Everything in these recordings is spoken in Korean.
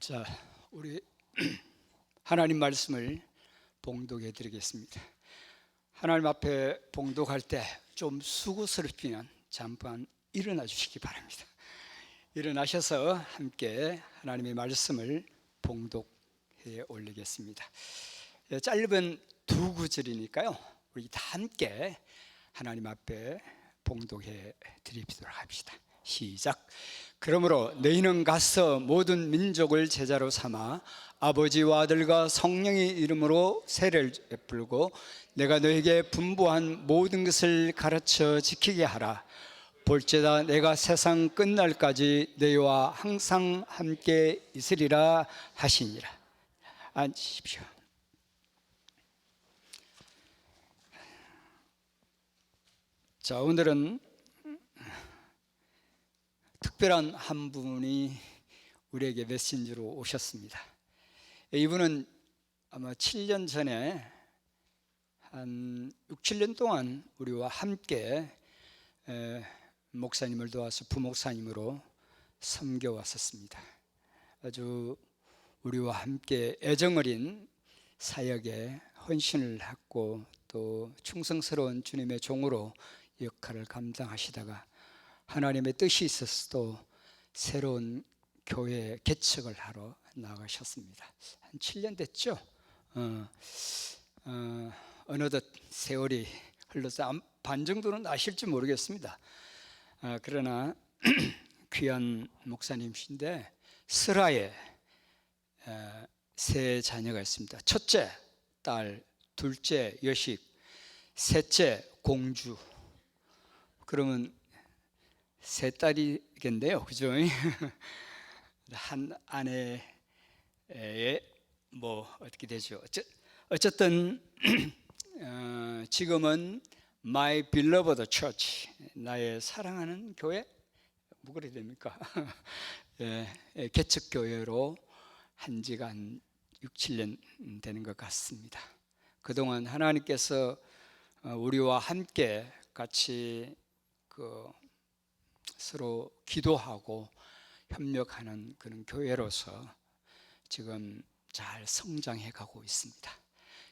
자, 우리 하나님 말씀을 봉독해 드리겠습니다. 하나님 앞에 봉독할 때 좀 수고스럽지만 잠깐 일어나 주시기 바랍니다. 일어나셔서 함께 하나님의 말씀을 봉독해 올리겠습니다. 짧은 두 구절이니까요, 우리 다 함께 하나님 앞에 봉독해 드리도록 합시다. 시작. 그러므로 너희는 가서 모든 민족을 제자로 삼아 아버지와 아들과 성령의 이름으로 세례를 베풀고 내가 너에게 분부한 모든 것을 가르쳐 지키게 하라. 볼지어다 내가 세상 끝날까지 너희와 항상 함께 있으리라 하시니라. 앉으십시오. 자, 오늘은 특별한 한 분이 우리에게 메신저로 오셨습니다. 이분은 아마 7년 전에 한 6, 7년 동안 우리와 함께 목사님을 도와서 부목사님으로 섬겨왔었습니다. 아주 우리와 함께 애정어린 사역에 헌신을 했고 또 충성스러운 주님의 종으로 역할을 감당하시다가 하나님의 뜻이 있어서도 새로운 교회 개척을 하러 나가셨습니다. 한 7년 됐죠? 어느덧 세월이 흘러서 반 정도는 아실지 모르겠습니다. 그러나 귀한 목사님이신데 슬하에 세 자녀가 있습니다. 첫째 딸, 둘째 여식, 셋째 공주. 그러면 세 딸이겠네요, 그죠? 한 아내의 뭐 어떻게 되죠? 어쨌든 지금은 My Beloved Church, 나의 사랑하는 교회, 뭐 그래야 됩니까? 개척 교회로 한 지가 한 6, 7년 되는 것 같습니다. 그동안 하나님께서 우리와 함께 같이 서로 기도하고 협력하는 그런 교회로서 지금 잘 성장해 가고 있습니다.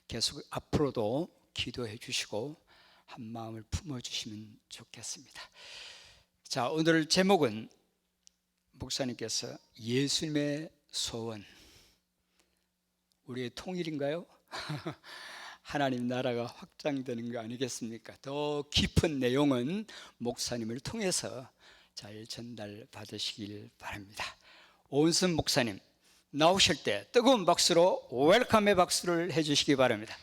계속 앞으로도 기도해 주시고 한 마음을 품어 주시면 좋겠습니다. 자, 오늘 제목은 목사님께서 예수님의 소원, 우리의 통일인가요? 하나님 나라가 확장되는 거 아니겠습니까? 더 깊은 내용은 목사님을 통해서 잘 전달 받으시길 바랍니다. 오은순 목사님 나오실 때 뜨거운 박수로 웰컴의 박수를 해주시기 바랍니다.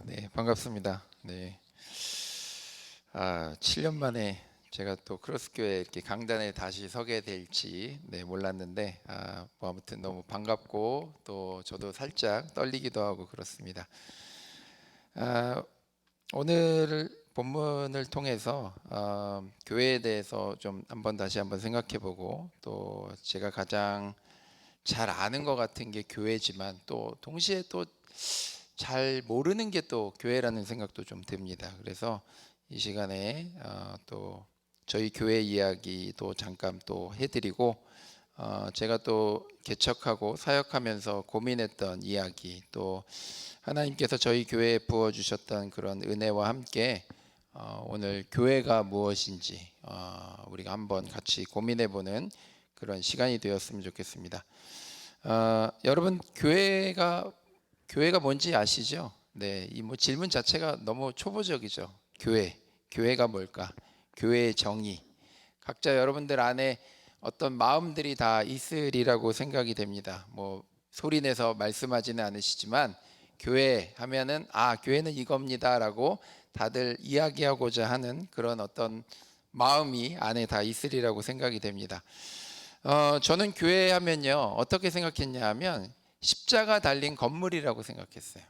네, 반갑습니다. 네. 7년 만에 제가 또 크로스교회 이렇게 강단에 다시 서게 될지 몰랐는데 뭐 아무튼 너무 반갑고 또 저도 살짝 떨리기도 하고 그렇습니다. 오늘 본문을 통해서 교회에 대해서 좀 다시 한번 생각해보고 또 제가 가장 잘 아는 것 같은 게 교회지만 또 동시에 또 잘 모르는 게 또 교회라는 생각도 좀 듭니다. 그래서 이 시간에 또 저희 교회 이야기도 잠깐 또 해드리고 제가 또 개척하고 사역하면서 고민했던 이야기, 또 하나님께서 저희 교회에 부어주셨던 그런 은혜와 함께 오늘 교회가 무엇인지 우리가 한번 같이 고민해보는 그런 시간이 되었으면 좋겠습니다. 여러분 교회가 뭔지 아시죠? 네, 이 뭐 질문 자체가 너무 초보적이죠. 교회가 뭘까? 교회의 정의, 각자 여러분들 안에 어떤 마음들이 다 있으리라고 생각이 됩니다. 뭐 소리내서 말씀하지는 않으시지만 교회 하면은 교회는 이겁니다라고 다들 이야기하고자 하는 그런 어떤 마음이 안에 다 있으리라고 생각이 됩니다. 저는 교회 하면요 어떻게 생각했냐 하면 십자가 달린 건물이라고 생각했어요.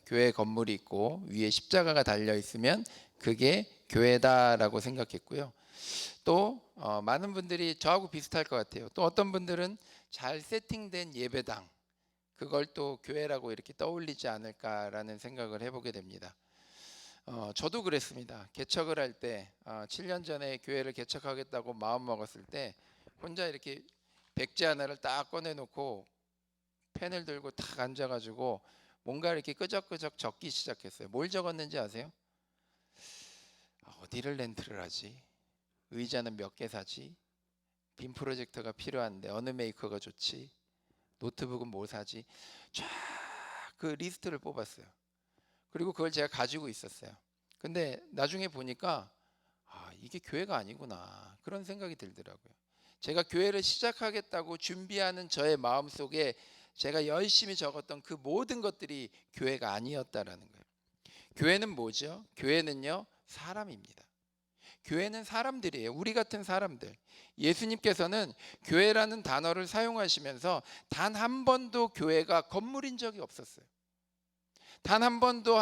교회 건물이 있고 위에 십자가가 달려 있으면 그게 교회다라고 생각했고요. 또 많은 분들이 저하고 비슷할 것 같아요. 또 어떤 분들은 잘 세팅된 예배당, 그걸 또 교회라고 이렇게 떠올리지 않을까라는 생각을 해보게 됩니다. 저도 그랬습니다. 개척을 할 때 7년 전에 교회를 개척하겠다고 마음 먹었을 때 혼자 이렇게 백지 하나를 딱 꺼내놓고 펜을 들고 딱 앉아가지고 뭔가 이렇게 끄적끄적 적기 시작했어요. 뭘 적었는지 아세요? 어디를 렌트를 하지? 의자는 몇 개 사지? 빔 프로젝터가 필요한데 어느 메이커가 좋지? 노트북은 뭐 사지? 쫙 그 리스트를 뽑았어요. 그리고 그걸 제가 가지고 있었어요. 근데 나중에 보니까 이게 교회가 아니구나 그런 생각이 들더라고요. 제가 교회를 시작하겠다고 준비하는 저의 마음속에 제가 열심히 적었던 그 모든 것들이 교회가 아니었다라는 거예요. 교회는 뭐죠? 교회는요, 사람입니다. 교회는 사람들이에요. 우리 같은 사람들. 예수님께서는 교회라는 단어를 사용하시면서 단 한 번도 교회가 건물인 적이 없었어요. 단 한 번도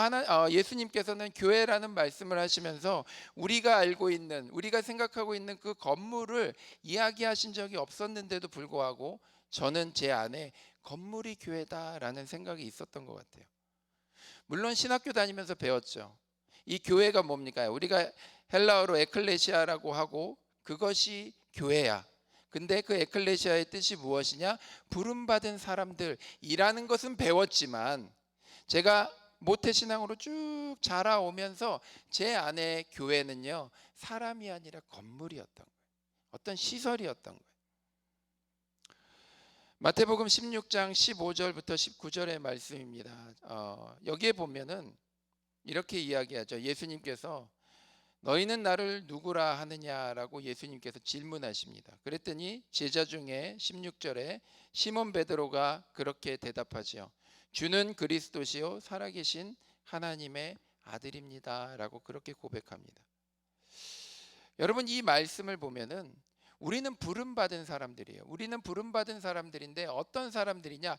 예수님께서는 교회라는 말씀을 하시면서 우리가 알고 있는, 우리가 생각하고 있는 그 건물을 이야기하신 적이 없었는데도 불구하고 저는 제 안에 건물이 교회다라는 생각이 있었던 것 같아요. 물론 신학교 다니면서 배웠죠. 이 교회가 뭡니까? 우리가 헬라어로 에클레시아라고 하고 그것이 교회야. 근데 그 에클레시아의 뜻이 무엇이냐? 부름받은 사람들이라는 것은 배웠지만 제가 모태신앙으로 쭉 자라오면서 제 안에 교회는요, 사람이 아니라 건물이었던 거예요. 어떤 시설이었던 거예요. 마태복음 16장 15절부터 19절의 말씀입니다. 여기에 보면은 이렇게 이야기하죠. 예수님께서 너희는 나를 누구라 하느냐라고 예수님께서 질문하십니다. 그랬더니 제자 중에 16절에 시몬 베드로가 그렇게 대답하지요. 주는 그리스도시요 살아계신 하나님의 아들입니다라고 그렇게 고백합니다. 여러분, 이 말씀을 보면은 우리는 부름받은 사람들이에요. 우리는 부름받은 사람들인데 어떤 사람들이냐?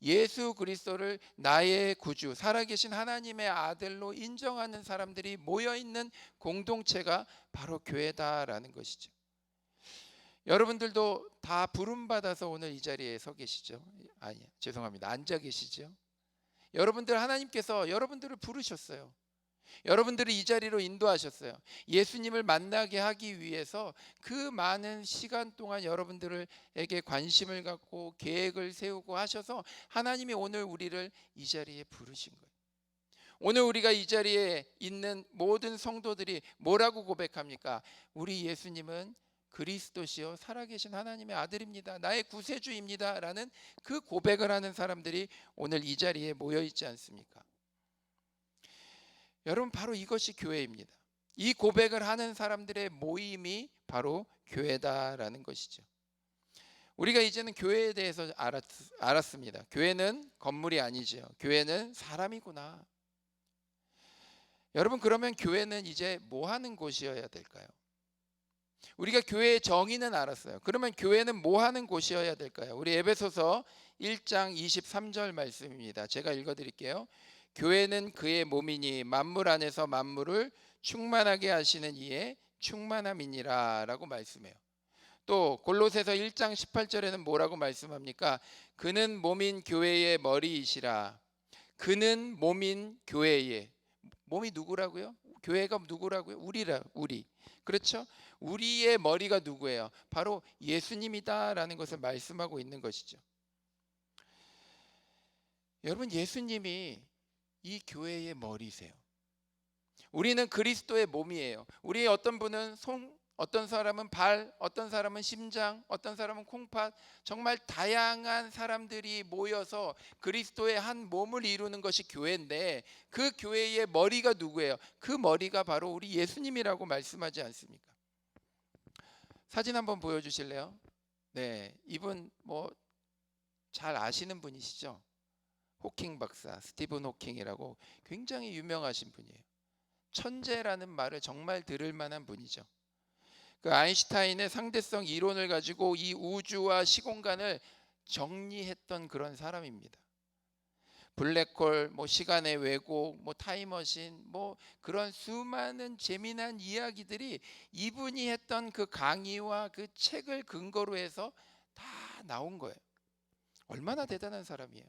예수 그리스도를 나의 구주, 살아계신 하나님의 아들로 인정하는 사람들이 모여있는 공동체가 바로 교회다라는 것이죠. 여러분들도 다 부름받아서 오늘 이 자리에 서 계시죠? 아니, 죄송합니다. 앉아 계시죠? 여러분들, 하나님께서 여러분들을 부르셨어요. 여러분들을 이 자리로 인도하셨어요. 예수님을 만나게 하기 위해서 그 많은 시간 동안 여러분들에게 관심을 갖고 계획을 세우고 하셔서 하나님이 오늘 우리를 이 자리에 부르신 거예요. 오늘 우리가 이 자리에 있는 모든 성도들이 뭐라고 고백합니까? 우리 예수님은 그리스도시요 살아계신 하나님의 아들입니다. 나의 구세주입니다. 라는 그 고백을 하는 사람들이 오늘 이 자리에 모여 있지 않습니까? 여러분, 바로 이것이 교회입니다. 이 고백을 하는 사람들의 모임이 바로 교회다라는 것이죠. 우리가 이제는 교회에 대해서 알았습니다. 교회는 건물이 아니죠. 교회는 사람이구나. 여러분, 그러면 교회는 이제 뭐 하는 곳이어야 될까요? 우리가 교회의 정의는 알았어요. 그러면 교회는 뭐 하는 곳이어야 될까요? 우리 에베소서 1장 23절 말씀입니다. 제가 읽어드릴게요. 교회는 그의 몸이니 만물 안에서 만물을 충만하게 하시는 이의 충만함이니라 라고 말씀해요. 또 골로새서 1장 18절에는 뭐라고 말씀합니까? 그는 몸인 교회의 머리이시라. 그는 몸인 교회의, 몸이 누구라고요? 교회가 누구라고요? 우리. 그렇죠? 우리의 머리가 누구예요? 바로 예수님이다라는 것을 말씀하고 있는 것이죠. 여러분, 예수님이 이 교회의 머리세요. 우리는 그리스도의 몸이에요. 우리 어떤 분은 손, 어떤 사람은 발, 어떤 사람은 심장, 어떤 사람은 콩팥, 정말 다양한 사람들이 모여서 그리스도의 한 몸을 이루는 것이 교회인데 그 교회의 머리가 누구예요? 그 머리가 바로 우리 예수님이라고 말씀하지 않습니까? 사진 한번 보여주실래요? 네, 이분 뭐 잘 아시는 분이시죠? 호킹 박사, 스티븐 호킹이라고 굉장히 유명하신 분이에요. 천재라는 말을 정말 들을 만한 분이죠. 그 아인슈타인의 상대성 이론을 가지고 이 우주와 시공간을 정리했던 그런 사람입니다. 블랙홀, 뭐 시간의 왜곡, 뭐 타임머신, 뭐 그런 수많은 재미난 이야기들이 이분이 했던 그 강의와 그 책을 근거로 해서 다 나온 거예요. 얼마나 대단한 사람이에요.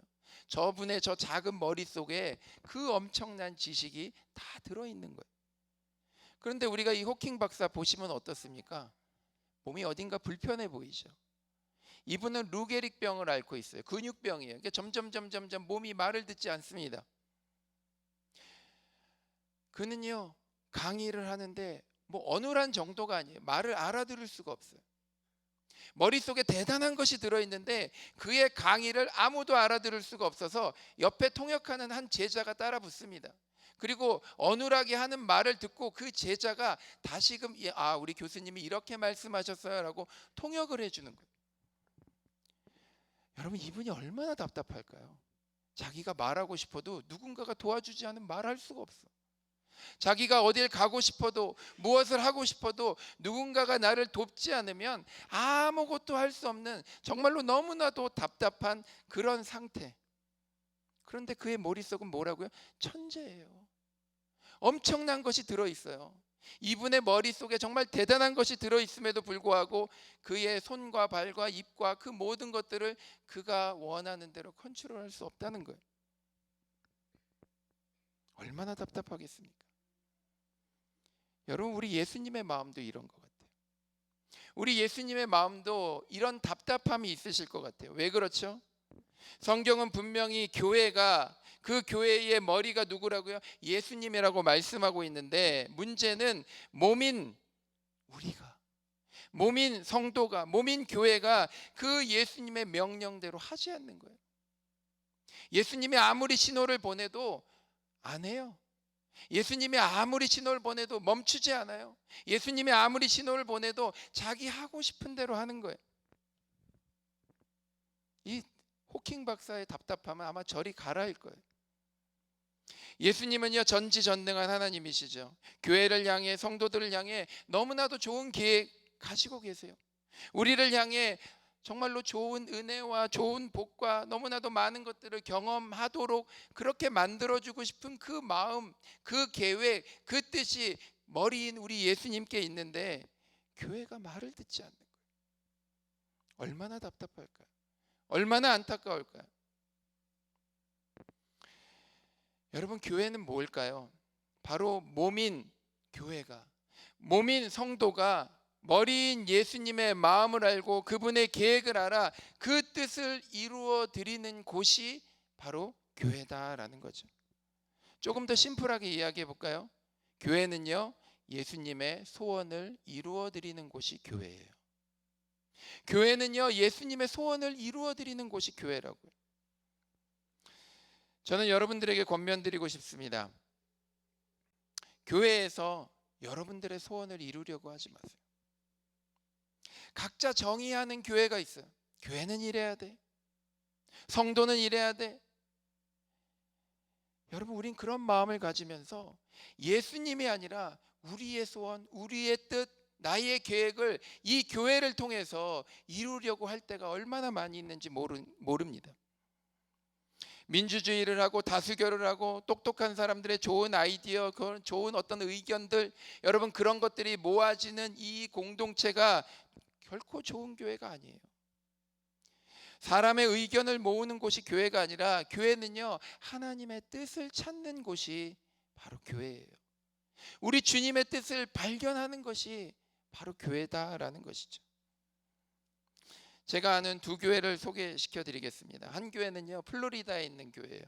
저분의 저 작은 머릿속에 그 엄청난 지식이 다 들어있는 거예요. 그런데 우리가 이 호킹 박사 보시면 어떻습니까? 몸이 어딘가 불편해 보이죠. 이분은 루게릭병을 앓고 있어요. 근육병이에요. 그러니까 점점 몸이 말을 듣지 않습니다. 그는요, 강의를 하는데 뭐 어눌한 정도가 아니에요. 말을 알아들을 수가 없어요. 머릿속에 대단한 것이 들어있는데 그의 강의를 아무도 알아들을 수가 없어서 옆에 통역하는 한 제자가 따라 붙습니다. 그리고 어눌하게 하는 말을 듣고 그 제자가 다시금 우리 교수님이 이렇게 말씀하셨어요 라고 통역을 해주는 거예요. 여러분, 이분이 얼마나 답답할까요? 자기가 말하고 싶어도 누군가가 도와주지 않으면 말할 수가 없어. 자기가 어딜 가고 싶어도 무엇을 하고 싶어도 누군가가 나를 돕지 않으면 아무것도 할 수 없는 정말로 너무나도 답답한 그런 상태. 그런데 그의 머릿속은 뭐라고요? 천재예요. 엄청난 것이 들어있어요. 이분의 머릿속에 정말 대단한 것이 들어있음에도 불구하고 그의 손과 발과 입과 그 모든 것들을 그가 원하는 대로 컨트롤할 수 없다는 거예요. 얼마나 답답하겠습니까? 여러분, 우리 예수님의 마음도 이런 것 같아요. 우리 예수님의 마음도 이런 답답함이 있으실 것 같아요. 왜 그렇죠? 성경은 분명히 교회가, 그 교회의 머리가 누구라고요? 예수님이라고 말씀하고 있는데, 문제는 몸인 우리가, 몸인 성도가, 몸인 교회가 그 예수님의 명령대로 하지 않는 거예요. 예수님이 아무리 신호를 보내도 안 해요. 예수님이 아무리 신호를 보내도 멈추지 않아요. 예수님이 아무리 신호를 보내도 자기 하고 싶은 대로 하는 거예요. 이 호킹 박사의 답답함은 아마 저리 가라일 거예요. 예수님은요, 전지전능한 하나님이시죠. 교회를 향해, 성도들을 향해 너무나도 좋은 계획 가지고 계세요. 우리를 향해 정말로 좋은 은혜와 좋은 복과 너무나도 많은 것들을 경험하도록 그렇게 만들어주고 싶은 그 마음, 그 계획, 그 뜻이 머리인 우리 예수님께 있는데 교회가 말을 듣지 않는 거예요. 얼마나 답답할까요? 얼마나 안타까울까요? 여러분, 교회는 뭘까요? 바로 몸인 교회가, 몸인 성도가 머리인 예수님의 마음을 알고 그분의 계획을 알아 그 뜻을 이루어 드리는 곳이 바로 교회다라는 거죠. 조금 더 심플하게 이야기해 볼까요? 교회는요, 예수님의 소원을 이루어 드리는 곳이 교회예요. 교회는요, 예수님의 소원을 이루어 드리는 곳이 교회라고요. 저는 여러분들에게 권면드리고 싶습니다. 교회에서 여러분들의 소원을 이루려고 하지 마세요. 각자 정의하는 교회가 있어요. 교회는 이래야 돼. 성도는 이래야 돼. 여러분, 우린 그런 마음을 가지면서 예수님이 아니라 우리의 소원, 우리의 뜻, 나의 계획을 이 교회를 통해서 이루려고 할 때가 얼마나 많이 있는지 모릅니다. 민주주의를 하고 다수결을 하고 똑똑한 사람들의 좋은 아이디어, 좋은 어떤 의견들, 여러분, 그런 것들이 모아지는 이 공동체가 결코 좋은 교회가 아니에요. 사람의 의견을 모으는 곳이 교회가 아니라 교회는요, 하나님의 뜻을 찾는 곳이 바로 교회예요. 우리 주님의 뜻을 발견하는 것이 바로 교회다라는 것이죠. 제가 아는 두 교회를 소개시켜 드리겠습니다. 한 교회는요, 플로리다에 있는 교회예요.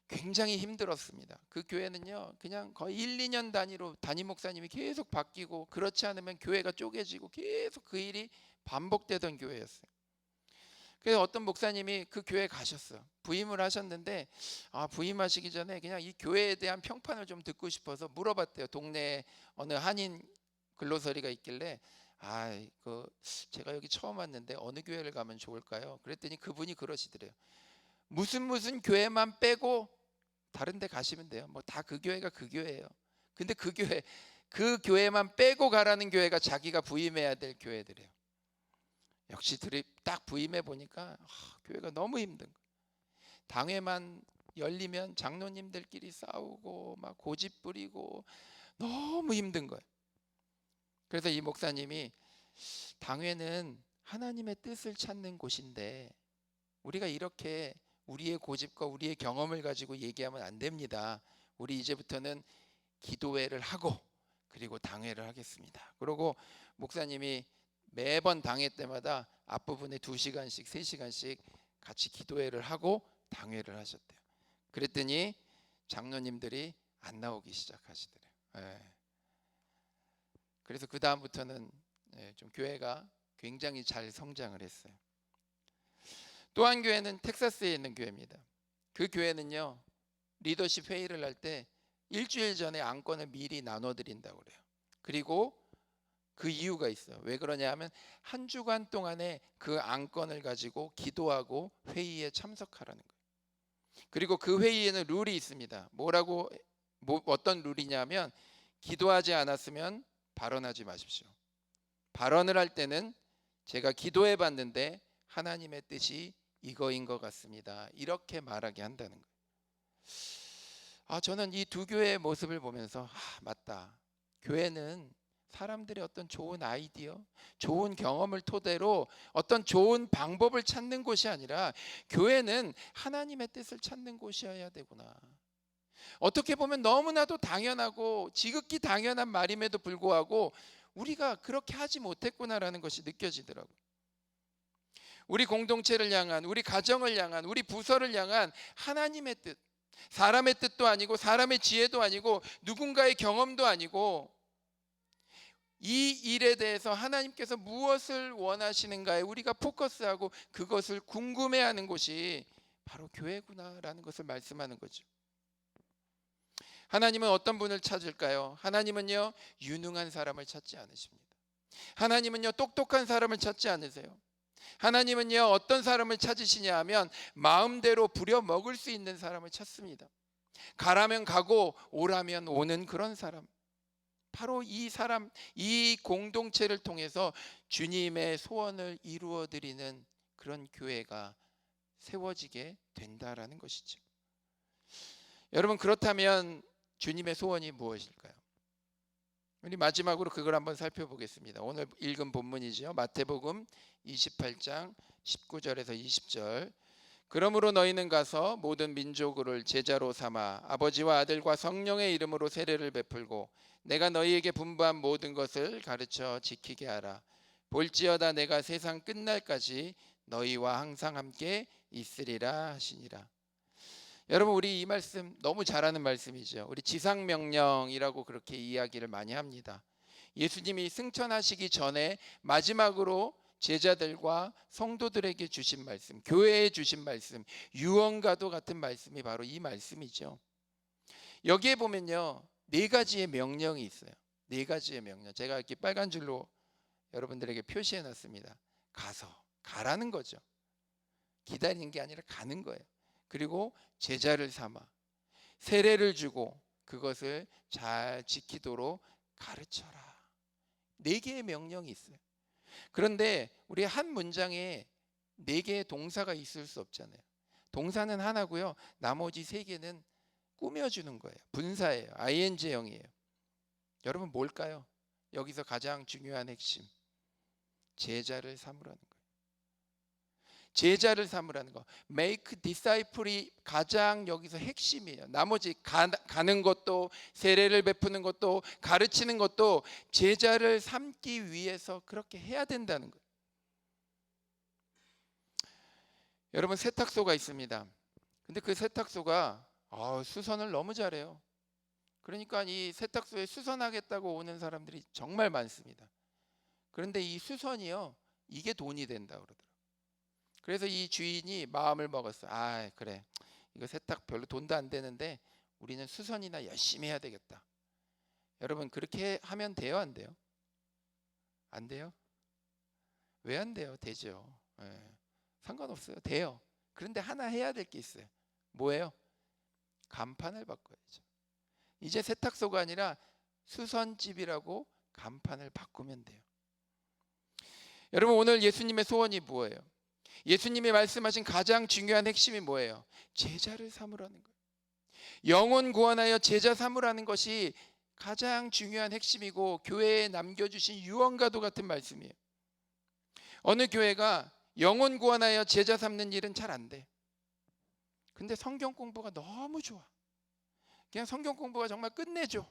굉장히 힘들었습니다. 그 교회는요, 그냥 거의 1, 2년 단위로 담임 목사님이 계속 바뀌고, 그렇지 않으면 교회가 쪼개지고 계속 그 일이 반복되던 교회였어요. 그래서 어떤 목사님이 그 교회에 가셨어요. 부임을 하셨는데 부임하시기 전에 그냥 이 교회에 대한 평판을 좀 듣고 싶어서 물어봤대요. 동네에 어느 한인 근로서리가 있길래 제가 여기 처음 왔는데 어느 교회를 가면 좋을까요? 그랬더니 그분이 그러시더래요. 무슨 교회만 빼고 다른 데 가시면 돼요. 뭐 다 그 교회가 그 교회예요. 근데 그 교회만 빼고 가라는 교회가 자기가 부임해야 될 교회들이에요. 역시 딱 부임해 보니까 교회가 너무 힘든 거예요. 당회만 열리면 장로님들끼리 싸우고 막 고집 부리고 너무 힘든 거예요. 그래서 이 목사님이 당회는 하나님의 뜻을 찾는 곳인데 우리가 이렇게 우리의 고집과 우리의 경험을 가지고 얘기하면 안 됩니다. 우리 이제부터는 기도회를 하고 그리고 당회를 하겠습니다. 그리고 목사님이 매번 당회 때마다 앞부분에 2시간씩 3시간씩 같이 기도회를 하고 당회를 하셨대요. 그랬더니 장로님들이 안 나오기 시작하시더래요. 그래서 그 다음부터는 좀 교회가 굉장히 잘 성장을 했어요. 또 한 교회는 텍사스에 있는 교회입니다. 그 교회는요, 리더십 회의를 할 때 일주일 전에 안건을 미리 나눠드린다고 그래요. 그리고 그 이유가 있어요. 왜 그러냐 하면 한 주간 동안에 그 안건을 가지고 기도하고 회의에 참석하라는 거예요. 그리고 그 회의에는 룰이 있습니다. 어떤 룰이냐면 기도하지 않았으면 발언하지 마십시오. 발언을 할 때는 제가 기도해 봤는데 하나님의 뜻이 이거인 것 같습니다. 이렇게 말하게 한다는 거예요. 저는 이 두 교회의 모습을 보면서 맞다. 교회는 사람들의 어떤 좋은 아이디어, 좋은 경험을 토대로 어떤 좋은 방법을 찾는 곳이 아니라 교회는 하나님의 뜻을 찾는 곳이어야 되구나. 어떻게 보면 너무나도 당연하고 지극히 당연한 말임에도 불구하고 우리가 그렇게 하지 못했구나라는 것이 느껴지더라고요. 우리 공동체를 향한, 우리 가정을 향한, 우리 부서를 향한 하나님의 뜻, 사람의 뜻도 아니고 사람의 지혜도 아니고 누군가의 경험도 아니고 이 일에 대해서 하나님께서 무엇을 원하시는가에 우리가 포커스하고 그것을 궁금해하는 곳이 바로 교회구나라는 것을 말씀하는 거죠. 하나님은 어떤 분을 찾을까요? 하나님은요, 유능한 사람을 찾지 않으십니다. 하나님은요, 똑똑한 사람을 찾지 않으세요. 하나님은요, 어떤 사람을 찾으시냐 하면 마음대로 부려먹을 수 있는 사람을 찾습니다. 가라면 가고 오라면 오는 그런 사람. 바로 이 사람, 이 공동체를 통해서 주님의 소원을 이루어 드리는 그런 교회가 세워지게 된다라는 것이죠. 여러분, 그렇다면 주님의 소원이 무엇일까요? 우리 마지막으로 그걸 한번 살펴보겠습니다. 오늘 읽은 본문이죠. 마태복음 28장 19절에서 20절. 그러므로 너희는 가서 모든 민족을 제자로 삼아 아버지와 아들과 성령의 이름으로 세례를 베풀고 내가 너희에게 분부한 모든 것을 가르쳐 지키게 하라. 볼지어다 내가 세상 끝날까지 너희와 항상 함께 있으리라 하시니라. 여러분, 우리 이 말씀 너무 잘하는 말씀이죠. 우리 지상명령이라고 그렇게 이야기를 많이 합니다. 예수님이 승천하시기 전에 마지막으로 제자들과 성도들에게 주신 말씀, 교회에 주신 말씀, 유언과도 같은 말씀이 바로 이 말씀이죠. 여기에 보면요, 4가지의 명령이 있어요. 4가지의 명령. 제가 이렇게 빨간 줄로 여러분들에게 표시해 놨습니다. 가라는 거죠. 기다리는 게 아니라 가는 거예요. 그리고 제자를 삼아 세례를 주고 그것을 잘 지키도록 가르쳐라. 4개의 명령이 있어요. 그런데 우리 한 문장에 4개의 동사가 있을 수 없잖아요. 동사는 하나고요. 나머지 3개는 꾸며주는 거예요. 분사예요. ing형이에요. 여러분, 뭘까요? 여기서 가장 중요한 핵심, 제자를 삼으라는 거예요. 제자를 삼으라는 거, make disciple이 가장 여기서 핵심이에요. 나머지 가는 것도, 세례를 베푸는 것도, 가르치는 것도 제자를 삼기 위해서 그렇게 해야 된다는 거예요. 여러분, 세탁소가 있습니다. 근데 그 세탁소가 수선을 너무 잘해요. 그러니까 이 세탁소에 수선하겠다고 오는 사람들이 정말 많습니다. 그런데 이 수선이요, 이게 돈이 된다 그러더라고요. 그래서 이 주인이 마음을 먹었어. 그래, 이거 세탁 별로 돈도 안 되는데 우리는 수선이나 열심히 해야 되겠다. 여러분, 그렇게 하면 돼요, 안 돼요? 안 돼요? 왜 안 돼요? 되죠. 상관없어요. 돼요. 그런데 하나 해야 될 게 있어요. 뭐예요? 간판을 바꿔야죠. 이제 세탁소가 아니라 수선집이라고 간판을 바꾸면 돼요. 여러분, 오늘 예수님의 소원이 뭐예요? 예수님이 말씀하신 가장 중요한 핵심이 뭐예요? 제자를 삼으라는 거예요. 영혼 구원하여 제자 삼으라는 것이 가장 중요한 핵심이고 교회에 남겨주신 유언과도 같은 말씀이에요. 어느 교회가 영혼 구원하여 제자 삼는 일은 잘 안 돼. 근데 성경 공부가 너무 좋아. 그냥 성경 공부가 정말 끝내줘.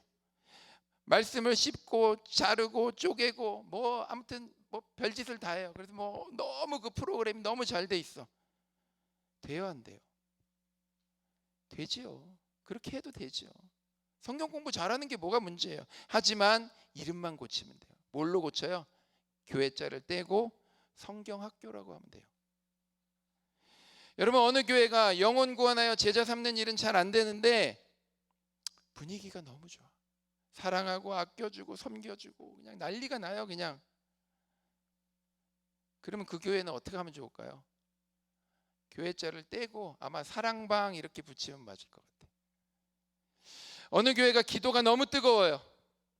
말씀을 씹고 자르고 쪼개고 뭐 아무튼 뭐 별짓을 다 해요. 그래서 뭐 너무 그 프로그램이 너무 잘 돼 있어. 돼요, 안 돼요? 되지요. 그렇게 해도 되죠. 성경 공부 잘하는 게 뭐가 문제예요? 하지만 이름만 고치면 돼요. 뭘로 고쳐요? 교회자를 떼고 성경 학교라고 하면 돼요. 여러분, 어느 교회가 영혼 구원하여 제자 삼는 일은 잘 안 되는데 분위기가 너무 좋아. 사랑하고 아껴주고 섬겨주고 그냥 난리가 나요, 그냥. 그러면 그 교회는 어떻게 하면 좋을까요? 교회자를 떼고 아마 사랑방 이렇게 붙이면 맞을 것 같아요. 어느 교회가 기도가 너무 뜨거워요.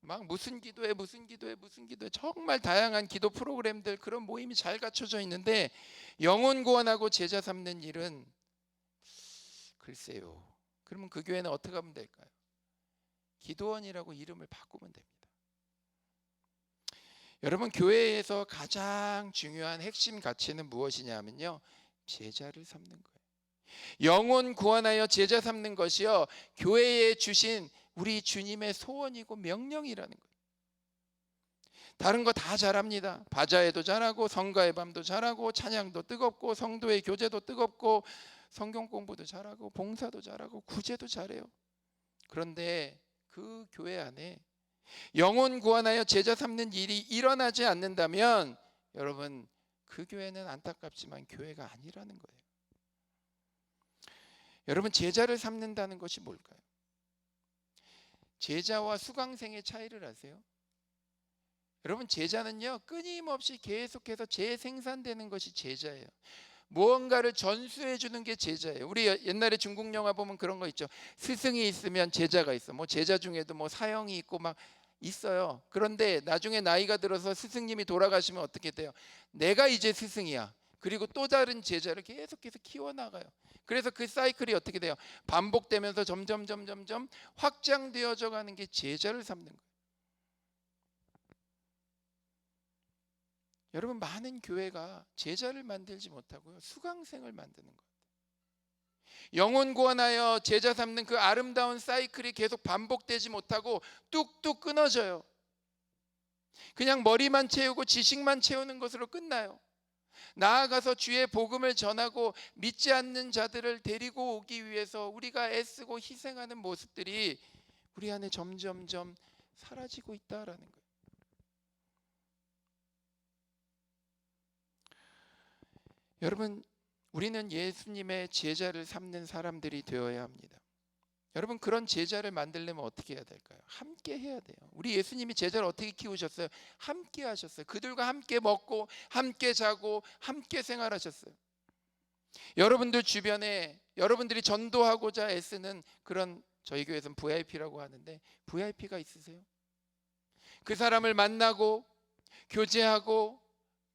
막 무슨 기도해 정말 다양한 기도 프로그램들, 그런 모임이 잘 갖춰져 있는데 영혼 구원하고 제자 삼는 일은 글쎄요. 그러면 그 교회는 어떻게 하면 될까요? 기도원이라고 이름을 바꾸면 됩니다. 여러분, 교회에서 가장 중요한 핵심 가치는 무엇이냐면요, 제자를 삼는 거예요. 영혼 구원하여 제자 삼는 것이요, 교회에 주신 우리 주님의 소원이고 명령이라는 거예요. 다른 거 다 잘합니다. 바자회도 잘하고 성가의 밤도 잘하고 찬양도 뜨겁고 성도의 교제도 뜨겁고 성경 공부도 잘하고 봉사도 잘하고 구제도 잘해요. 그런데 그 교회 안에 영혼 구원하여 제자 삼는 일이 일어나지 않는다면 여러분, 그 교회는 안타깝지만 교회가 아니라는 거예요. 여러분, 제자를 삼는다는 것이 뭘까요? 제자와 수강생의 차이를 아세요? 여러분, 제자는요, 끊임없이 계속해서 재생산되는 것이 제자예요. 무언가를 전수해 주는 게 제자예요. 우리 옛날에 중국 영화 보면 그런 거 있죠. 스승이 있으면 제자가 있어. 뭐 제자 중에도 뭐 사형이 있고 막 있어요. 그런데 나중에 나이가 들어서 스승님이 돌아가시면 어떻게 돼요? 내가 이제 스승이야. 그리고 또 다른 제자를 계속해서 키워나가요. 그래서 그 사이클이 어떻게 돼요? 반복되면서 점점 확장되어져 가는 게 제자를 삼는 거예요. 여러분, 많은 교회가 제자를 만들지 못하고요, 수강생을 만드는 것 같아요. 영혼 구원하여 제자 삼는 그 아름다운 사이클이 계속 반복되지 못하고 뚝뚝 끊어져요. 그냥 머리만 채우고 지식만 채우는 것으로 끝나요. 나아가서 주의 복음을 전하고 믿지 않는 자들을 데리고 오기 위해서 우리가 애쓰고 희생하는 모습들이 우리 안에 점점점 사라지고 있다라는 거예요. 여러분, 우리는 예수님의 제자를 삼는 사람들이 되어야 합니다. 여러분, 그런 제자를 만들려면 어떻게 해야 될까요? 함께 해야 돼요. 우리 예수님이 제자를 어떻게 키우셨어요? 함께 하셨어요. 그들과 함께 먹고 함께 자고 함께 생활하셨어요. 여러분들 주변에 여러분들이 전도하고자 애쓰는 그런, 저희 교회에서는 VIP라고 하는데 VIP가 있으세요? 그 사람을 만나고 교제하고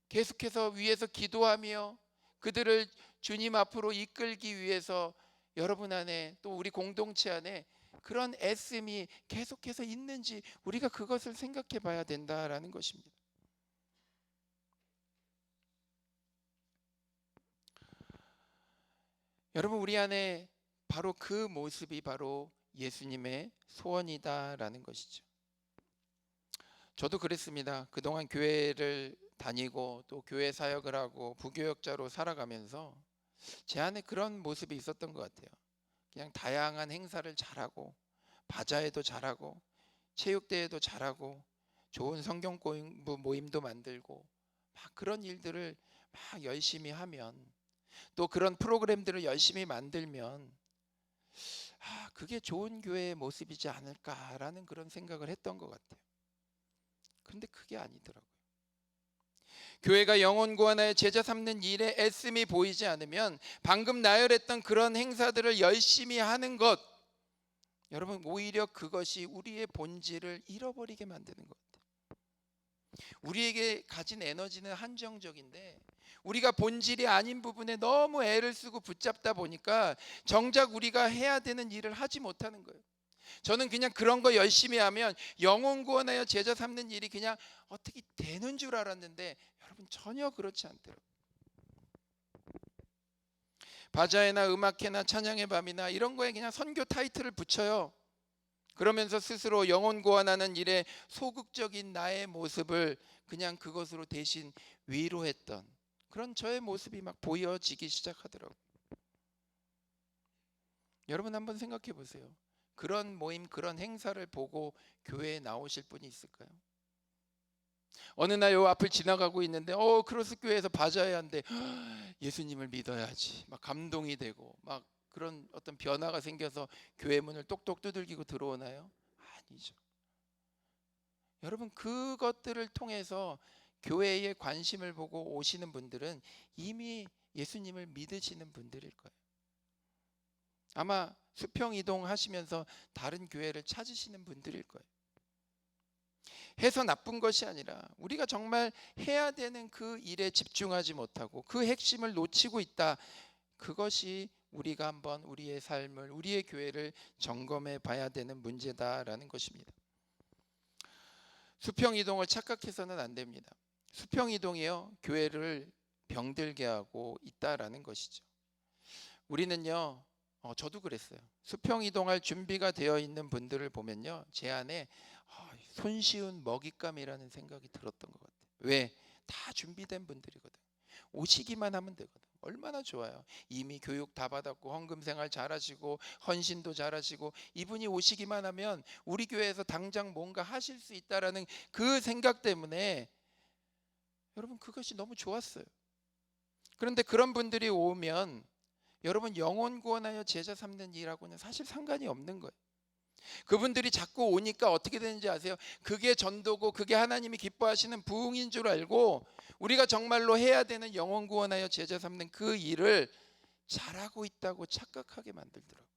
계속해서 위에서 기도하며 그들을 주님 앞으로 이끌기 위해서 여러분 안에, 또 우리 공동체 안에 그런 애씀이 계속해서 있는지 우리가 그것을 생각해 봐야 된다라는 것입니다. 여러분, 우리 안에 바로 그 모습이 바로 예수님의 소원이다라는 것이죠. 저도 그랬습니다. 그동안 교회를 다니고 또 교회 사역을 하고 부교역자로 살아가면서 제 안에 그런 모습이 있었던 것 같아요. 그냥 다양한 행사를 잘하고 바자회도 잘하고 체육대회도 잘하고 좋은 성경 공부 모임도 만들고 막 그런 일들을 막 열심히 하면, 또 그런 프로그램들을 열심히 만들면 그게 좋은 교회의 모습이지 않을까라는 그런 생각을 했던 것 같아요. 그런데 그게 아니더라고요. 교회가 영혼 구원하여 제자 삼는 일에 애씀이 보이지 않으면 방금 나열했던 그런 행사들을 열심히 하는 것, 여러분, 오히려 그것이 우리의 본질을 잃어버리게 만드는 것 같아요. 우리에게 가진 에너지는 한정적인데 우리가 본질이 아닌 부분에 너무 애를 쓰고 붙잡다 보니까 정작 우리가 해야 되는 일을 하지 못하는 거예요. 저는 그냥 그런 거 열심히 하면 영혼 구원하여 제자 삼는 일이 그냥 어떻게 되는 줄 알았는데 여러분, 전혀 그렇지 않더라고요. 바자회나 음악회나 찬양의 밤이나 이런 거에 그냥 선교 타이틀을 붙여요. 그러면서 스스로 영혼 구원하는 일에 소극적인 나의 모습을 그냥 그것으로 대신 위로했던 그런 저의 모습이 막 보여지기 시작하더라고요. 여러분 한번 생각해 보세요. 그런 모임, 그런 행사를 보고 교회에 나오실 분이 있을까요? 어느 날 요 앞을 지나가고 있는데 크로스 교회에서 바자회 한대. 예수님을 믿어야지. 막 감동이 되고 막 그런 어떤 변화가 생겨서 교회 문을 똑똑 두들기고 들어오나요? 아니죠. 여러분 그것들을 통해서 교회에 관심을 보고 오시는 분들은 이미 예수님을 믿으시는 분들일 거예요. 아마 수평 이동하시면서 다른 교회를 찾으시는 분들일 거예요. 해서 나쁜 것이 아니라 우리가 정말 해야 되는 그 일에 집중하지 못하고 그 핵심을 놓치고 있다. 그것이 우리가 한번 우리의 삶을, 우리의 교회를 점검해 봐야 되는 문제다라는 것입니다. 수평 이동을 착각해서는 안 됩니다. 수평 이동이요, 교회를 병들게 하고 있다라는 것이죠. 우리는요, 저도 그랬어요. 수평 이동할 준비가 되어 있는 분들을 보면요, 제 안에 손쉬운 먹잇감이라는 생각이 들었던 것 같아요. 왜? 다 준비된 분들이거든. 오시기만 하면 되거든. 얼마나 좋아요. 이미 교육 다 받았고 헌금 생활 잘하시고 헌신도 잘하시고 이분이 오시기만 하면 우리 교회에서 당장 뭔가 하실 수 있다라는 그 생각 때문에 여러분 그것이 너무 좋았어요. 그런데 그런 분들이 오면 여러분 영혼 구원하여 제자 삼는 일하고는 사실 상관이 없는 거예요. 그분들이 자꾸 오니까 어떻게 되는지 아세요? 그게 전도고 그게 하나님이 기뻐하시는 부흥인 줄 알고 우리가 정말로 해야 되는 영혼 구원하여 제자 삼는 그 일을 잘하고 있다고 착각하게 만들더라고요.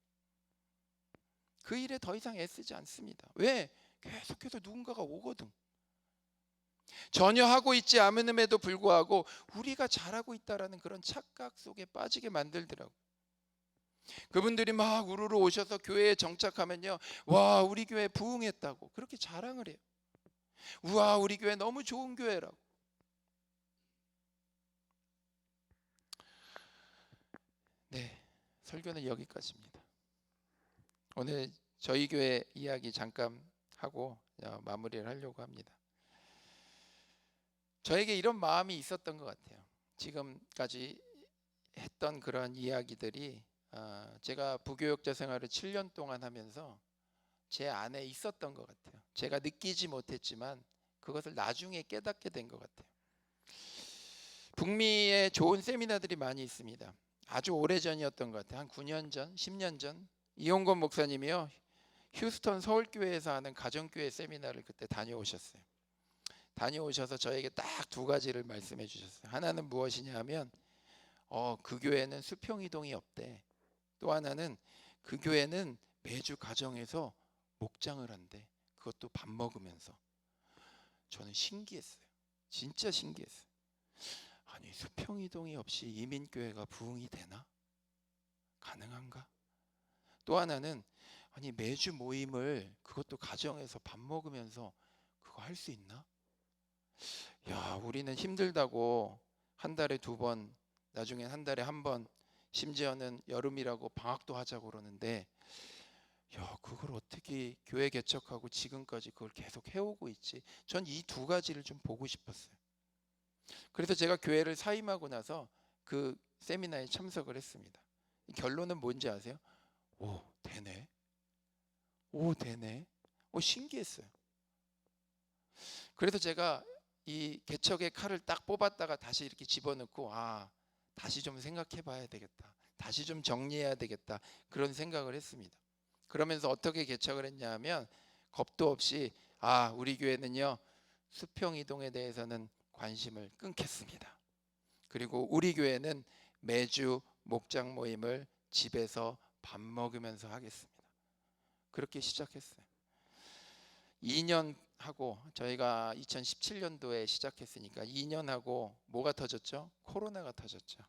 그 일에 더 이상 애쓰지 않습니다. 왜? 계속해서 누군가가 오거든. 전혀 하고 있지 않음에도 불구하고 우리가 잘하고 있다라는 그런 착각 속에 빠지게 만들더라고요. 그분들이 막 우르르 오셔서 교회에 정착하면요, 와 우리 교회 부흥했다고 그렇게 자랑을 해요. 우와 우리 교회 너무 좋은 교회라고. 네, 설교는 여기까지입니다. 오늘 저희 교회 이야기 잠깐 하고 마무리를 하려고 합니다. 저에게 이런 마음이 있었던 것 같아요. 지금까지 했던 그런 이야기들이 제가 부교육자 생활을 7년 동안 하면서 제 안에 있었던 것 같아요. 제가 느끼지 못했지만 그것을 나중에 깨닫게 된 것 같아요. 북미에 좋은 세미나들이 많이 있습니다. 아주 오래전이었던 것 같아요. 한 9년 전, 10년 전 이용건 목사님이요, 휴스턴 서울교회에서 하는 가정교회 세미나를 그때 다녀오셨어요. 다녀오셔서 저에게 딱 두 가지를 말씀해 주셨어요. 하나는 무엇이냐 하면 그 교회는 수평이동이 없대. 또 하나는 그 교회는 매주 가정에서 목장을 한대. 그것도 밥 먹으면서. 저는 신기했어요. 진짜 신기했어요. 아니 수평이동이 없이 이민교회가 부흥이 되나? 가능한가? 또 하나는 아니 매주 모임을 그것도 가정에서 밥 먹으면서 그거 할 수 있나? 야 우리는 힘들다고 한 달에 2번, 나중엔 한 달에 1번, 심지어는 여름이라고 방학도 하자고 그러는데 야 그걸 어떻게 교회 개척하고 지금까지 그걸 계속 해오고 있지? 전 이 두 가지를 좀 보고 싶었어요. 그래서 제가 교회를 사임하고 나서 그 세미나에 참석을 했습니다. 결론은 뭔지 아세요? 오 되네. 오 되네. 오 신기했어요. 그래서 제가 이 개척의 칼을 딱 뽑았다가 다시 이렇게 집어넣고 다시 좀 생각해 봐야 되겠다. 다시 좀 정리해야 되겠다. 그런 생각을 했습니다. 그러면서 어떻게 개척을 했냐 하면 겁도 없이 우리 교회는요 수평 이동에 대해서는 관심을 끊겠습니다. 그리고 우리 교회는 매주 목장 모임을 집에서 밥 먹으면서 하겠습니다. 그렇게 시작했어요. 2년 하고 저희가 2017년도에 시작했으니까 2년 하고 뭐가 터졌죠? 코로나가 터졌죠.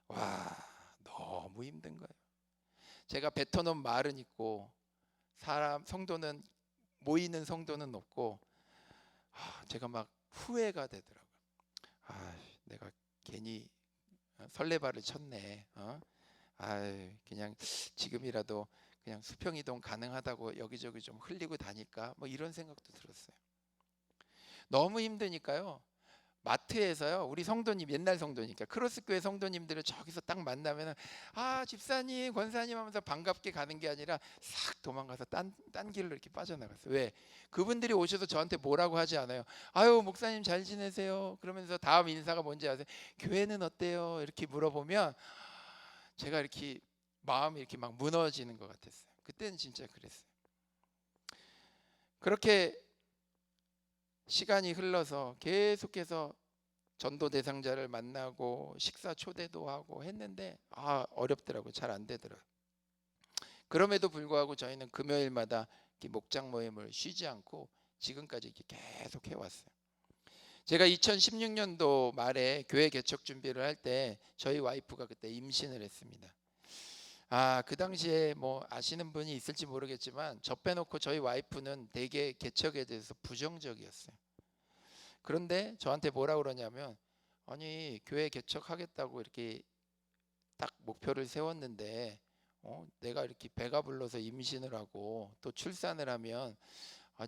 와 너무 힘든 거예요. 제가 뱉어놓은 말은 있고 성도는 모이는 성도는 없고 제가 막 후회가 되더라고요. 내가 괜히 설레발을 쳤네. 그냥 지금이라도 그냥 수평 이동 가능하다고 여기저기 좀 흘리고 다닐까 뭐 이런 생각도 들었어요. 너무 힘드니까요. 마트에서요, 우리 성도님, 옛날 성도니까 크로스교회 성도님들을 저기서 딱 만나면은 집사님, 권사님 하면서 반갑게 가는 게 아니라 싹 도망가서 딴 길로 이렇게 빠져나갔어요. 왜? 그분들이 오셔서 저한테 뭐라고 하지 않아요. 아유, 목사님 잘 지내세요. 그러면서 다음 인사가 뭔지 아세요? 교회는 어때요? 이렇게 물어보면 제가 이렇게 마음이 이렇게 막 무너지는 것 같았어요. 그때는 진짜 그랬어요. 그렇게 시간이 흘러서 계속해서 전도 대상자를 만나고 식사 초대도 하고 했는데 어렵더라고요. 잘 안 되더라고요. 그럼에도 불구하고 저희는 금요일마다 이렇게 목장 모임을 쉬지 않고 지금까지 이렇게 계속 해왔어요. 제가 2016년도 말에 교회 개척 준비를 할 때 저희 와이프가 그때 임신을 했습니다. 그 당시에 뭐 아시는 분이 있을지 모르겠지만 저 빼놓고 저희 와이프는 되게 개척에 대해서 부정적이었어요. 그런데 저한테 뭐라 그러냐면, 아니 교회 개척하겠다고 이렇게 딱 목표를 세웠는데 내가 이렇게 배가 불러서 임신을 하고 또 출산을 하면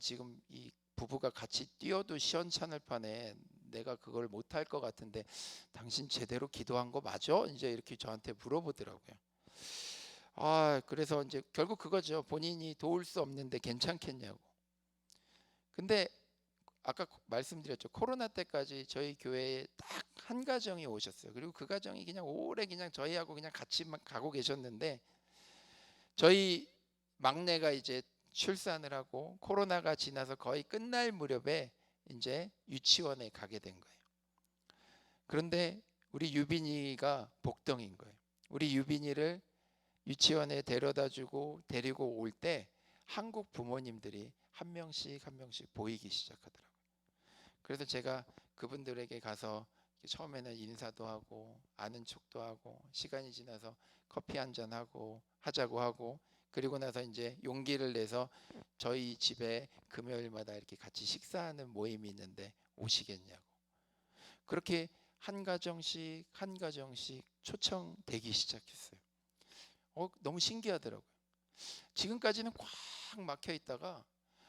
지금 이 부부가 같이 뛰어도 시원찮을 판에 내가 그걸 못할 것 같은데 당신 제대로 기도한 거 맞아? 이제 이렇게 저한테 물어보더라고요. 그래서 이제 결국 그거죠. 본인이 도울 수 없는데 괜찮겠냐고. 근데 아까 말씀드렸죠. 코로나 때까지 저희 교회에 딱 한 가정이 오셨어요. 그리고 그 가정이 그냥 오래 그냥 저희하고 그냥 같이 막 가고 계셨는데 저희 막내가 이제 출산을 하고 코로나가 지나서 거의 끝날 무렵에 이제 유치원에 가게 된 거예요. 그런데 우리 유빈이가 복덩인 거예요. 우리 유빈이를 유치원에 데려다주고 데리고 올 때 한국 부모님들이 한 명씩 한 명씩 보이기 시작하더라고요. 그래서 제가 그분들에게 가서 처음에는 인사도 하고 아는 척도 하고 시간이 지나서 커피 한잔 하고 하자고 하고 그리고 나서 이제 용기를 내서 저희 집에 금요일마다 이렇게 같이 식사하는 모임이 있는데 오시겠냐고. 그렇게 한 가정씩 한 가정씩 초청되기 시작했어요. 너무 신기하더라고요. 지금까지는 꽉 막혀 있다가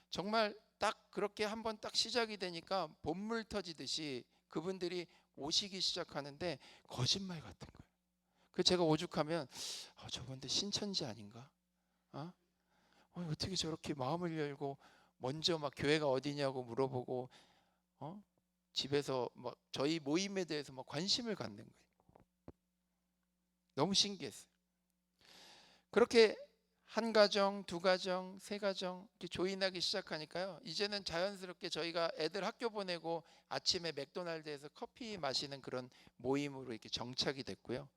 정말 딱 그렇게 한번 딱 시작이 되니까 본물 터지듯이 그분들이 오시기 시작하는데 거짓말 같은 거예요. 그 제가 오죽하면 저분들 신천지 아닌가? 어떻게 저렇게 마음을 열고 먼저 막 교회가 어디냐고 물어보고 집에서 막 저희 모임에 대해서 막 관심을 갖는 거예요. 너무 신기했어요. 그렇게 한 가정, 두 가정, 세 가정 이렇게 조인하기 시작하니까요. 이제는 자연스럽게 저희가 애들 학교 보내고 아침에 맥도날드에서 커피 마시는 그런 모임으로 이렇게 정착이 됐고요.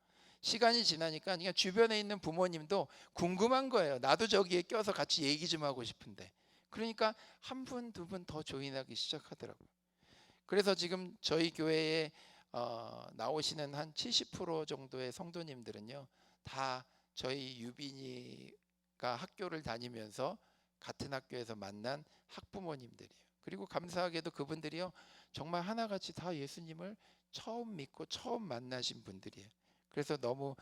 시간이 지나니까 그냥 주변에 있는 부모님도 궁금한 거예요. 나도 저기에 껴서 같이 얘기 좀 하고 싶은데. 그러니까 한 분, 두 분 더 조인하기 시작하더라고요. 그래서 지금 저희 교회에 나오시는 한 70% 정도의 성도님들은요, 다 저희 유빈이가 학교를 다니면서 같은 학교에서 만난 학부모님들이에요. 그리고 감사하게도 그분들이요, 정말 하나같이 다 예수님을 처음 믿고 처음 만나신 분들이에요. 그래서 너무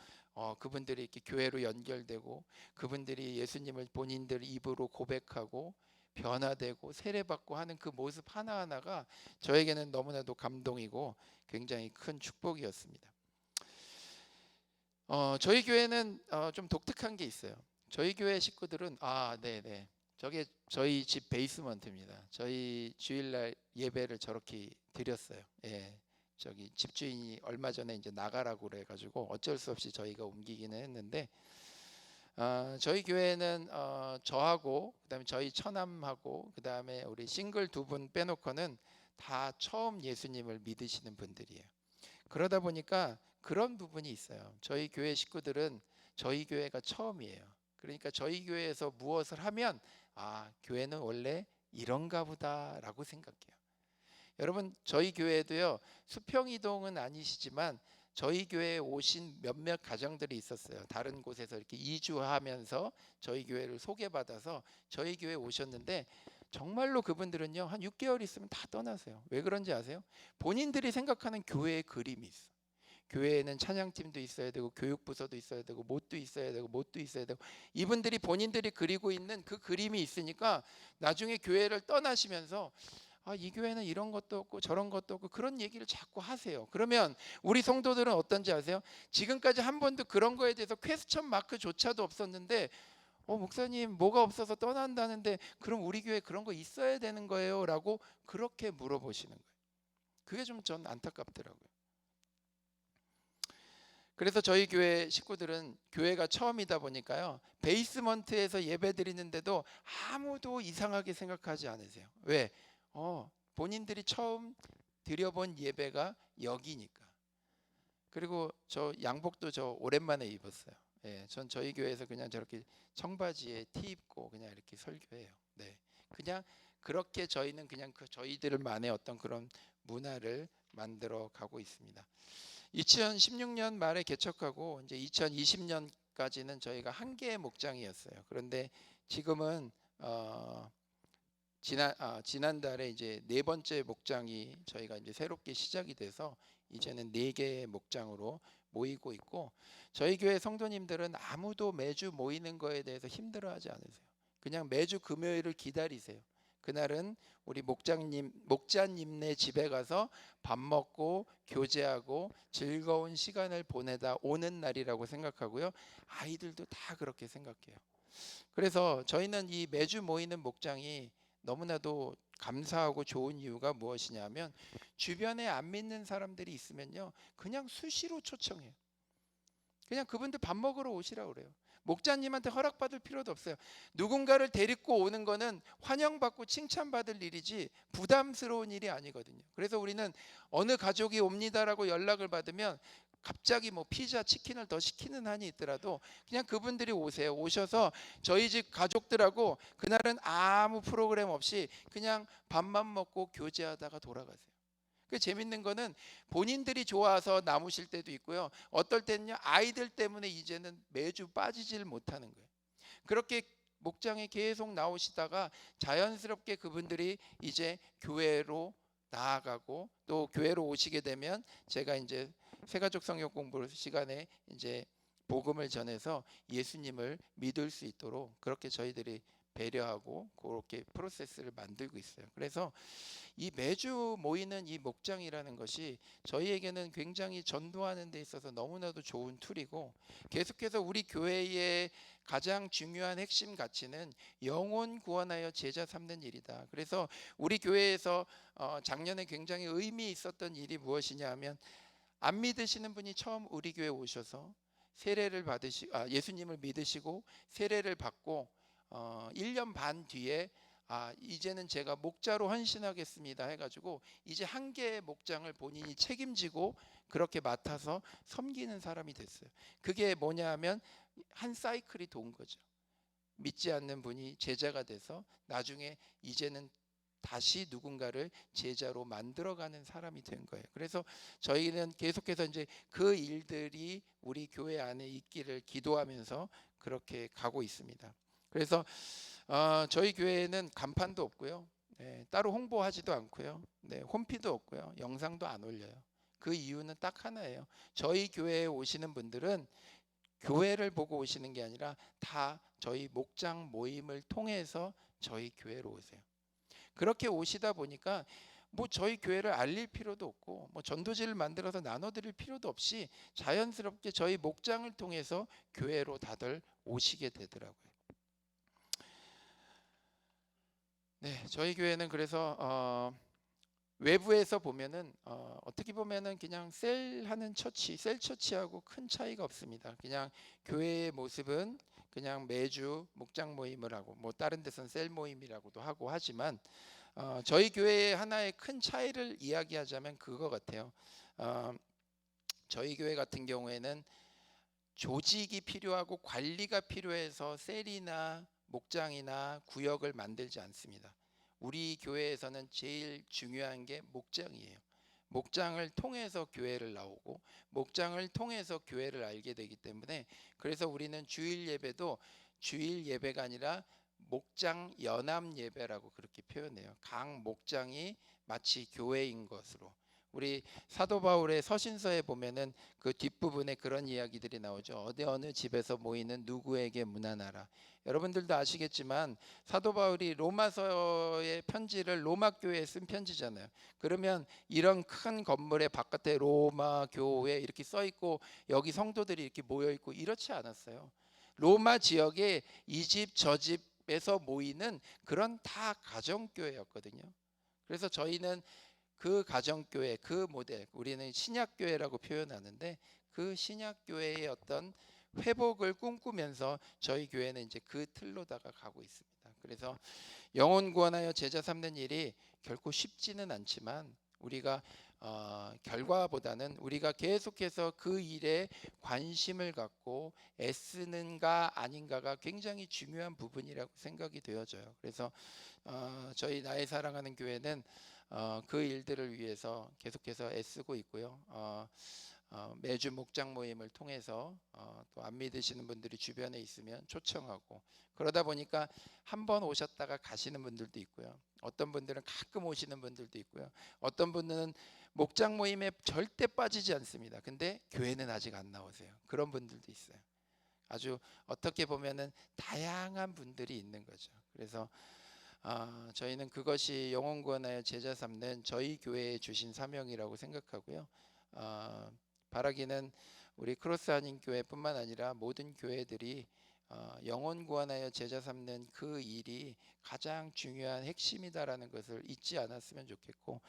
그분들이 이렇게 교회로 연결되고 그분들이 예수님을 본인들 입으로 고백하고 변화되고 세례받고 하는 그 모습 하나하나가 저에게는 너무나도 감동이고 굉장히 큰 축복이었습니다. 저희 교회는 좀 독특한 게 있어요. 저희 교회 식구들은 네네, 저게 저희 집 베이스먼트입니다. 저희 주일날 예배를 저렇게 드렸어요. 예, 저기 집주인이 얼마 전에 이제 나가라고 그래가지고 어쩔 수 없이 저희가 옮기기는 했는데 저희 교회는 저하고 그다음에 저희 처남하고 그다음에 우리 싱글 두 분 빼놓고는 다 처음 예수님을 믿으시는 분들이에요. 그러다 보니까 그런 부분이 있어요. 저희 교회 식구들은 저희 교회가 처음이에요. 그러니까 저희 교회에서 무엇을 하면 교회는 원래 이런가 보다라고 생각해요. 여러분, 저희 교회도요, 수평이동은 아니시지만 저희 교회에 오신 몇몇 가정들이 있었어요. 다른 곳에서 이렇게 이주하면서 저희 교회를 소개받아서 저희 교회에 오셨는데 정말로 그분들은요, 한 6개월 있으면 다 떠나세요. 왜 그런지 아세요? 본인들이 생각하는 교회의 그림이 있어. 교회에는 찬양팀도 있어야 되고 교육부서도 있어야 되고 뭣도 있어야 되고 뭣도 있어야 되고, 이분들이 본인들이 그리고 있는 그 그림이 있으니까 나중에 교회를 떠나시면서 이 교회는 이런 것도 없고 저런 것도 없고 그런 얘기를 자꾸 하세요. 그러면 우리 성도들은 어떤지 아세요? 지금까지 한 번도 그런 거에 대해서 퀘스천 마크조차도 없었는데 목사님 뭐가 없어서 떠난다는데 그럼 우리 교회 그런 거 있어야 되는 거예요? 라고 그렇게 물어보시는 거예요. 그게 좀 전 안타깝더라고요. 그래서 저희 교회 식구들은 교회가 처음이다 보니까요, 베이스먼트에서 예배 드리는데도 아무도 이상하게 생각하지 않으세요. 왜? 본인들이 처음 드려본 예배가 여기니까. 그리고 저 양복도 저 오랜만에 입었어요. 예, 전 저희 교회에서 그냥 저렇게 청바지에 티 입고 그냥 이렇게 설교해요. 네, 그냥 그렇게 저희는 그냥 그 저희들만의 어떤 그런 문화를 만들어 가고 있습니다. 2016년 말에 개척하고 이제 2020년까지는 저희가 한 개의 목장이었어요. 그런데 지금은 지난달에 이제 네 번째 목장이 저희가 이제 새롭게 시작이 돼서 이제는 네 개의 목장으로 모이고 있고, 저희 교회 성도님들은 아무도 매주 모이는 거에 대해서 힘들어하지 않으세요. 그냥 매주 금요일을 기다리세요. 그날은 우리 목자님네 집에 가서 밥 먹고 교제하고 즐거운 시간을 보내다 오는 날이라고 생각하고요. 아이들도 다 그렇게 생각해요. 그래서 저희는 이 매주 모이는 목장이 너무나도 감사하고 좋은 이유가 무엇이냐면, 주변에 안 믿는 사람들이 있으면요, 그냥 수시로 초청해요. 그냥 그분들 밥 먹으러 오시라고 그래요. 목자님한테 허락받을 필요도 없어요. 누군가를 데리고 오는 거는 환영받고 칭찬받을 일이지 부담스러운 일이 아니거든요. 그래서 우리는 어느 가족이 옵니다라고 연락을 받으면 갑자기 뭐 피자, 치킨을 더 시키는 한이 있더라도 그냥 그분들이 오세요. 오셔서 저희 집 가족들하고 그날은 아무 프로그램 없이 그냥 밥만 먹고 교제하다가 돌아가세요. 그 재밌는 거는 본인들이 좋아서 남으실 때도 있고요. 어떨 때는요, 아이들 때문에 이제는 매주 빠지질 못하는 거예요. 그렇게 목장에 계속 나오시다가 자연스럽게 그분들이 이제 교회로 나아가고, 또 교회로 오시게 되면 제가 이제 새가족 성경 공부 시간에 이제 복음을 전해서 예수님을 믿을 수 있도록 그렇게 저희들이 배려하고 그렇게 프로세스를 만들고 있어요. 그래서 이 매주 모이는 이 목장이라는 것이 저희에게는 굉장히 전도하는 데 있어서 너무나도 좋은 툴이고, 계속해서 우리 교회의 가장 중요한 핵심 가치는 영혼 구원하여 제자 삼는 일이다. 그래서 우리 교회에서 작년에 굉장히 의미 있었던 일이 무엇이냐 하면, 안 믿으시는 분이 처음 우리 교회 오셔서 세례를 예수님을 믿으시고 세례를 받고 1년 반 뒤에 이제는 제가 목자로 헌신하겠습니다 해가지고 이제 한 개의 목장을 본인이 책임지고 그렇게 맡아서 섬기는 사람이 됐어요. 그게 뭐냐 하면 한 사이클이 돈 거죠. 믿지 않는 분이 제자가 돼서 나중에 이제는 다시 누군가를 제자로 만들어가는 사람이 된 거예요. 그래서 저희는 계속해서 이제 그 일들이 우리 교회 안에 있기를 기도하면서 그렇게 가고 있습니다. 그래서 저희 교회에는 간판도 없고요, 따로 홍보하지도 않고요, 홈피도 없고요, 영상도 안 올려요. 그 이유는 딱 하나예요. 저희 교회에 오시는 분들은 교회를 보고 오시는 게 아니라 다 저희 목장 모임을 통해서 저희 교회로 오세요. 그렇게 오시다 보니까 뭐 저희 교회를 알릴 필요도 없고 뭐 전도지를 만들어서 나눠드릴 필요도 없이 자연스럽게 저희 목장을 통해서 교회로 다들 오시게 되더라고요. 네, 저희 교회는 그래서 외부에서 보면은 어떻게 보면은 그냥 셀 처치하고 큰 차이가 없습니다. 그냥 교회의 모습은 그냥 매주 목장 모임을 하고 뭐 다른 데선 셀 모임이라고도 하고 하지만 저희 교회의 하나의 큰 차이를 이야기하자면 그거 같아요. 저희 교회 같은 경우에는 조직이 필요하고 관리가 필요해서 셀이나 목장이나 구역을 만들지 않습니다. 우리 교회에서는 제일 중요한 게 목장이에요. 목장을 통해서 교회를 나오고 목장을 통해서 교회를 알게 되기 때문에, 그래서 우리는 주일 예배도 주일 예배가 아니라 목장 연합 예배라고 그렇게 표현해요. 각 목장이 마치 교회인 것으로. 우리 사도 바울의 서신서에 보면은 그 뒷부분에 그런 이야기들이 나오죠. 어느 집에서 모이는 누구에게 문안하라. 여러분들도 아시겠지만 사도 바울이 로마서의 편지를 로마 교회에 쓴 편지잖아요. 그러면 이런 큰 건물의 바깥에 로마 교회 이렇게 써 있고 여기 성도들이 이렇게 모여 있고 이렇지 않았어요. 로마 지역에 이 집 저 집에서 모이는 그런 다 가정교회였거든요. 그래서 저희는 그 가정교회, 그 모델, 우리는 신약교회라고 표현하는데 그 신약교회의 어떤 회복을 꿈꾸면서 저희 교회는 이제 그 틀로다가 가고 있습니다. 그래서 영혼 구원하여 제자 삼는 일이 결코 쉽지는 않지만 우리가 결과보다는 우리가 계속해서 그 일에 관심을 갖고 애쓰는가 아닌가가 굉장히 중요한 부분이라고 생각이 되어져요. 그래서 저희 나의 사랑하는 교회는 그 일들을 위해서 계속해서 애쓰고 있고요. 매주 목장 모임을 통해서 또 안 믿으시는 분들이 주변에 있으면 초청하고 그러다 보니까 한 번 오셨다가 가시는 분들도 있고요. 어떤 분들은 가끔 오시는 분들도 있고요. 어떤 분들은 목장 모임에 절대 빠지지 않습니다. 근데 교회는 아직 안 나오세요. 그런 분들도 있어요. 아주 어떻게 보면은 다양한 분들이 있는 거죠. 그래서 저희는 그것이 영혼 구원하여 제자 삼는 저희 교회에 주신 사명이라고 생각하고요. 바라기는 우리 크로스 한인 교회뿐만 아니라 모든 교회들이 영혼 구원하여 제자 삼는 그 일이 가장 중요한 핵심이다라는 것을 잊지 않았으면 좋겠고,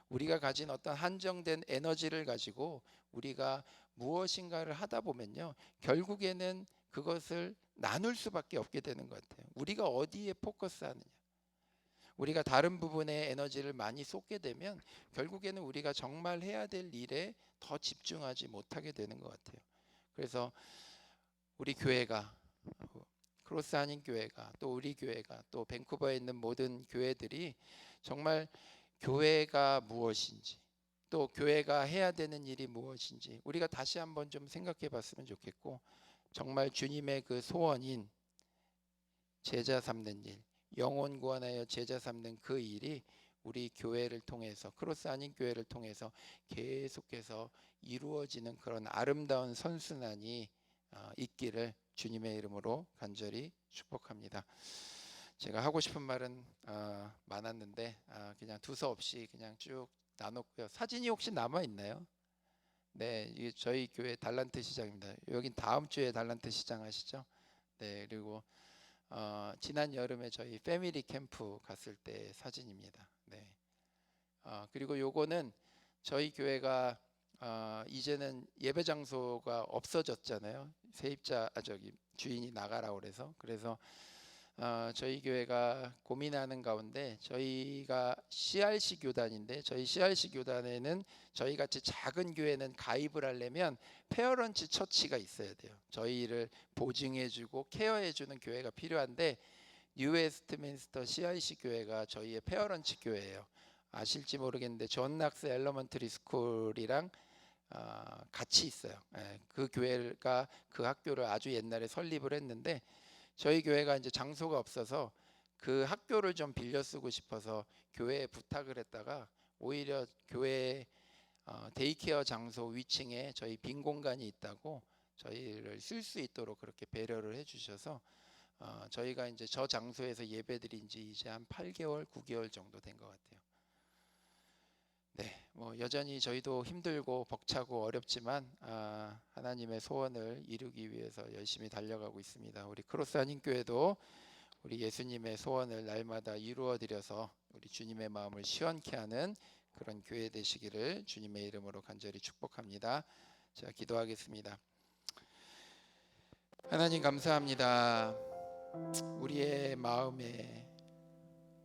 우리가 가진 어떤 한정된 에너지를 가지고 우리가 무엇인가를 하다 보면요, 결국에는 그것을 나눌 수밖에 없게 되는 것 같아요. 우리가 어디에 포커스하느냐, 우리가 다른 부분에 에너지를 많이 쏟게 되면 결국에는 우리가 정말 해야 될 일에 더 집중하지 못하게 되는 것 같아요. 그래서 우리 교회가, 크로스 한인 교회가, 또 우리 교회가, 또 밴쿠버에 있는 모든 교회들이 정말 교회가 무엇인지, 또 교회가 해야 되는 일이 무엇인지 우리가 다시 한번 좀 생각해 봤으면 좋겠고, 정말 주님의 그 소원인 제자 삼는 일, 영혼 구원하여 제자 삼는 그 일이 우리 교회를 통해서, 크로스 한인 교회를 통해서 계속해서 이루어지는 그런 아름다운 선순환이 있기를 주님의 이름으로 간절히 축복합니다. 제가 하고 싶은 말은 많았는데 그냥 두서없이 그냥 쭉 나눴고요. 사진이 혹시 남아 있나요? 네, 이게 저희 교회 달란트 시장입니다. 여긴 다음 주에 달란트 시장 하시죠? 네, 그리고 지난 여름에 저희 패밀리 캠프 갔을 때 사진입니다. 네. 그리고 요거는 저희 교회가 이제는 예배 장소가 없어졌잖아요. 세입자 저기 주인이 나가라고 그래서 저희 교회가 고민하는 가운데, 저희가 CRC 교단인데 저희 CRC 교단에는 저희 같이 작은 교회는 가입을 하려면 페어런치 처치가 있어야 돼요. 저희를 보증해주고 케어해주는 교회가 필요한데, 뉴 웨스트민스터 CRC 교회가 저희의 페어런치 교회예요. 아실지 모르겠는데 존 낙스 엘러먼트리 스쿨이랑 같이 있어요. 그 교회가 그 학교를 아주 옛날에 설립을 했는데, 저희 교회가 이제 장소가 없어서 그 학교를 좀 빌려 쓰고 싶어서 교회에 부탁을 했다가, 오히려 교회 데이케어 장소 위층에 저희 빈 공간이 있다고 저희를 쓸 수 있도록 그렇게 배려를 해주셔서 저희가 이제 저 장소에서 예배드린 지 이제 한 8개월, 9개월 정도 된 것 같아요. 네, 뭐 여전히 저희도 힘들고 벅차고 어렵지만 하나님의 소원을 이루기 위해서 열심히 달려가고 있습니다. 우리 크로스 한인교회도 우리 예수님의 소원을 날마다 이루어 드려서 우리 주님의 마음을 시원케 하는 그런 교회 되시기를 주님의 이름으로 간절히 축복합니다. 자, 기도하겠습니다. 하나님 감사합니다. 우리의 마음에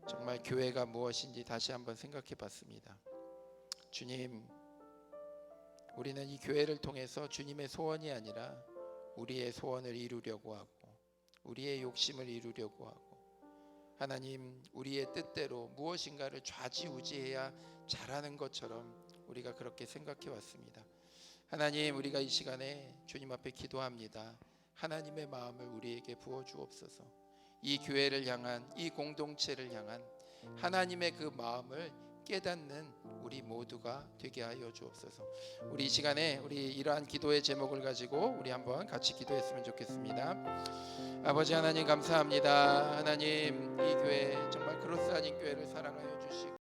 정말 교회가 무엇인지 다시 한번 생각해 봤습니다. 주님, 우리는 이 교회를 통해서 주님의 소원이 아니라 우리의 소원을 이루려고 하고, 우리의 욕심을 이루려고 하고, 하나님, 우리의 뜻대로 무엇인가를 좌지우지해야 잘하는 것처럼 우리가 그렇게 생각해 왔습니다. 하나님, 우리가 이 시간에 주님 앞에 기도합니다. 하나님의 마음을 우리에게 부어 주옵소서. 이 교회를 향한, 이 공동체를 향한 하나님의 그 마음을 깨닫는 우리 모두가 되게 하여 주옵소서. 우리 이 시간에 우리 이러한 기도의 제목을 가지고 우리 한번 같이 기도했으면 좋겠습니다. 아버지 하나님 감사합니다. 하나님 이 교회 정말 그로스 아닌 교회를 사랑하여 주시고